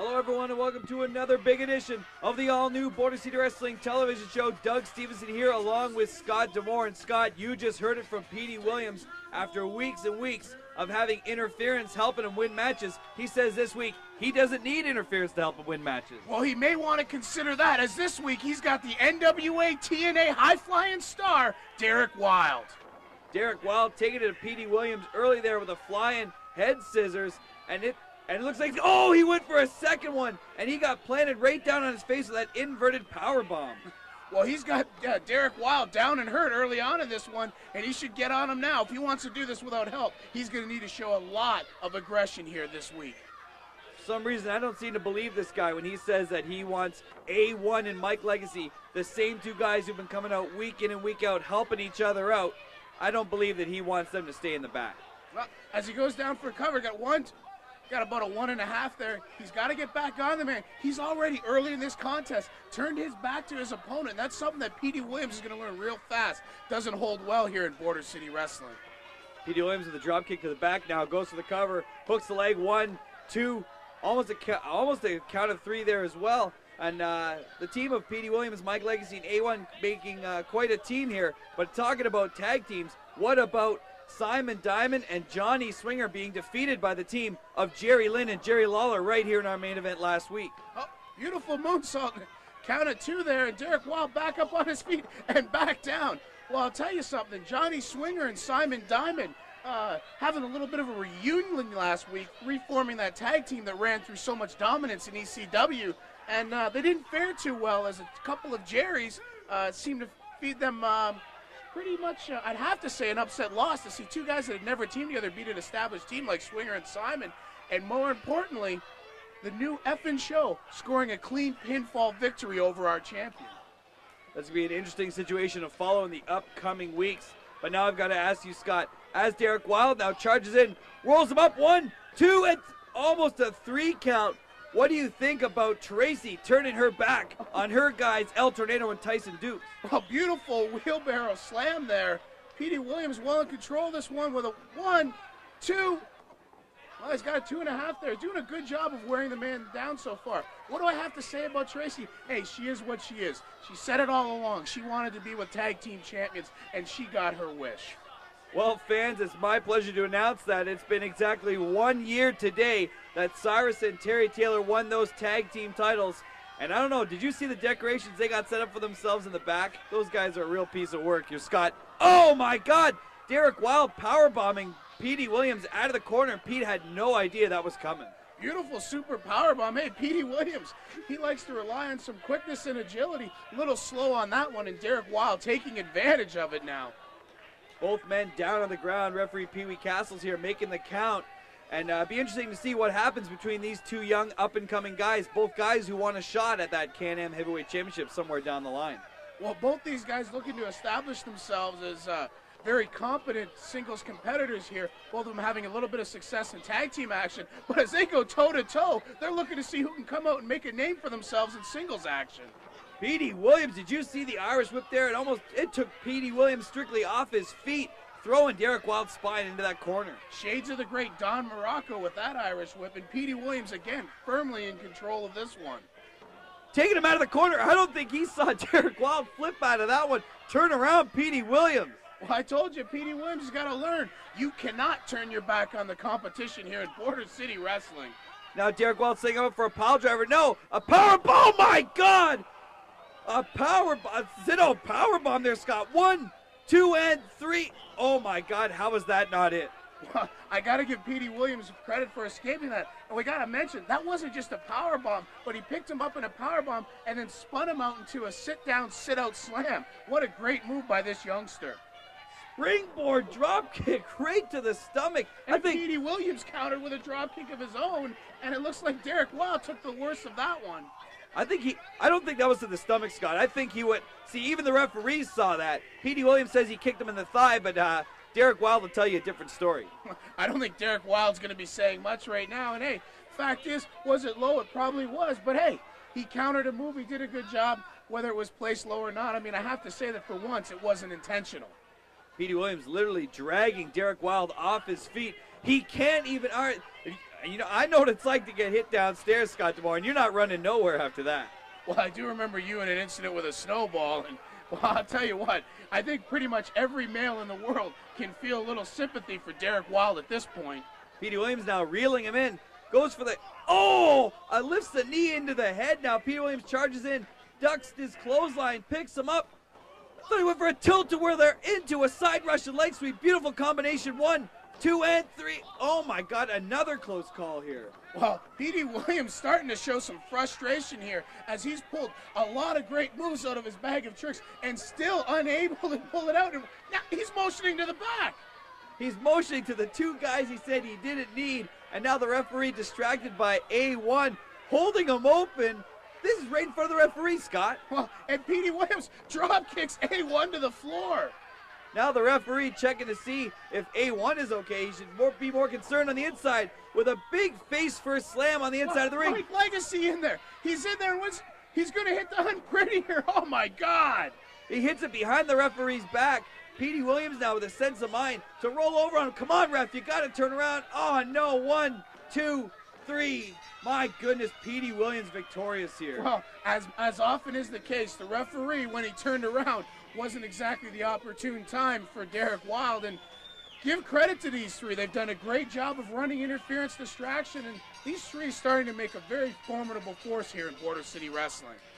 Hello everyone and welcome to another big edition of the all-new Border City Wrestling television show. Doug Stevenson here along with Scott D'Amore. And Scott, you just heard it from Petey Williams. After weeks and weeks of having interference helping him win matches, he says this week he doesn't need interference to help him win matches. Well, he may want to consider that, as this week he's got the NWA TNA high-flying star, Derek Wylde. Derek Wylde taking it to Petey Williams early there with a flying head scissors, and it looks like, oh, he went for a second one, and he got planted right down on his face with that inverted power bomb. Well, he's got Derek Wylde down and hurt early on in this one, and he should get on him now. If he wants to do this without help, he's going to need to show a lot of aggression here this week. For some reason, I don't seem to believe this guy when he says that he wants A1 and Mike Legacy, the same two guys who've been coming out week in and week out, helping each other out. I don't believe that he wants them to stay in the back. Well, as he goes down for cover, got about a 1.5 there. He's got to get back on the man. He's already early in this contest turned his back to his opponent. That's something that Petey Williams is going to learn real fast. Doesn't hold well here in Border City Wrestling. Petey Williams with a drop kick to the back now, goes for the cover, hooks the leg, 1, 2, almost a count of 3 there as well. And the team of Petey Williams, Mike Legacy, and A1 making quite a team here. But talking about tag teams, what about Simon Diamond and Johnny Swinger being defeated by the team of Jerry Lynn and Jerry Lawler right here in our main event last week? Oh, beautiful moonsault. Count of 2 there, and Derek Wylde back up on his feet and back down. Well, I'll tell you something. Johnny Swinger and Simon Diamond having a little bit of a reunion last week, reforming that tag team that ran through so much dominance in ECW. And they didn't fare too well, as a couple of Jerrys seemed to feed them pretty much, I'd have to say, an upset loss to see two guys that had never teamed together beat an established team like Swinger and Simon. And more importantly, the new effing show scoring a clean pinfall victory over our champion. That's going to be an interesting situation to follow in the upcoming weeks. But now I've got to ask you, Scott, as Derek Wylde now charges in, rolls him up, 1, 2, and almost a 3 count. What do you think about Tracy turning her back on her guys, El Tornado and Tyson Dukes? Well, beautiful wheelbarrow slam there. Petey Williams well in control of this one with a 1, 2. Well, he's got a 2.5 there. Doing a good job of wearing the man down so far. What do I have to say about Tracy? Hey, she is what she is. She said it all along. She wanted to be with tag team champions, and she got her wish. Well, fans, it's my pleasure to announce that it's been exactly 1 year today that Cyrus and Terry Taylor won those tag team titles. And I don't know, did you see the decorations they got set up for themselves in the back? Those guys are a real piece of work. You're Scott. Oh my God! Derek Wylde powerbombing Petey Williams out of the corner. Pete had no idea that was coming. Beautiful super powerbomb. Hey, Petey Williams, he likes to rely on some quickness and agility. A little slow on that one, and Derek Wylde taking advantage of it now. Both men down on the ground. Referee Pee Wee Castles here making the count. And be interesting to see what happens between these two young up-and-coming guys. Both guys who want a shot at that Can-Am Heavyweight Championship somewhere down the line. Well, both these guys looking to establish themselves as very competent singles competitors here. Both of them having a little bit of success in tag team action. But as they go toe-to-toe, they're looking to see who can come out and make a name for themselves in singles action. Petey Williams, did you see the Irish whip there? It took Petey Williams strictly off his feet, throwing Derek Wylde's spine into that corner. Shades of the great Don Morocco with that Irish whip, and Petey Williams again firmly in control of this one. Taking him out of the corner. I don't think he saw Derek Wylde flip out of that one. Turn around, Petey Williams. Well, I told you, Petey Williams has got to learn. You cannot turn your back on the competition here in Border City Wrestling. Now Derek Wylde setting up for a pile driver. No, a power bomb. Oh my God! A Zitto power bomb there, Scott. 1, 2, and 3. Oh my God, how was that not it? Well, I got to give Petey Williams credit for escaping that. And we got to mention, that wasn't just a power bomb, but he picked him up in a power bomb and then spun him out into a sit-down, sit-out slam. What a great move by this youngster. Springboard drop kick right to the stomach. And Petey Williams countered with a drop kick of his own, and it looks like Derek Wylde took the worst of that one. I don't think that was to the stomach, Scott. I think he went, see, even the referees saw that. Petey Williams says he kicked him in the thigh, but Derek Wylde will tell you a different story. I don't think Derek Wylde's going to be saying much right now. And hey, fact is, was it low? It probably was. But hey, he countered a move. He did a good job, whether it was placed low or not. I mean, I have to say that for once, it wasn't intentional. Petey Williams literally dragging Derek Wylde off his feet. He can't even, You know, I know what it's like to get hit downstairs, Scott DeMore, and you're not running nowhere after that. Well, I do remember you in an incident with a snowball, and well, I'll tell you what, I think pretty much every male in the world can feel a little sympathy for Derek Wylde at this point. Petey Williams now reeling him in, goes for the, lifts the knee into the head. Now Petey Williams charges in, ducks his clothesline, picks him up. Thought he went for a tilt-a-whirl there into a side rush and leg sweep. Beautiful combination, 1, 2, and 3. Oh my God, another close call here. Well, Petey Williams starting to show some frustration here as he's pulled a lot of great moves out of his bag of tricks and still unable to pull it out. And now he's motioning to the back. He's motioning to the two guys he said he didn't need, and now the referee distracted by A1, holding him open. This is right in front of the referee, Scott. Well, and Petey Williams drop kicks A1 to the floor. Now the referee checking to see if A1 is okay. He should be more concerned on the inside with a big face-first slam on the inside of the ring. Mike Legacy in there. He's in there. And he's going to hit the unpretty here. Oh, my God. He hits it behind the referee's back. Petey Williams now with a sense of mind to roll over on him. Come on, ref, you got to turn around. Oh, no, 1, 2, 3. My goodness, Petey Williams victorious here. Well, as often is the case, the referee, when he turned around, wasn't exactly the opportune time for Derek Wylde. And give credit to these three. They've done a great job of running interference, distraction, and these three starting to make a very formidable force here in Border City Wrestling.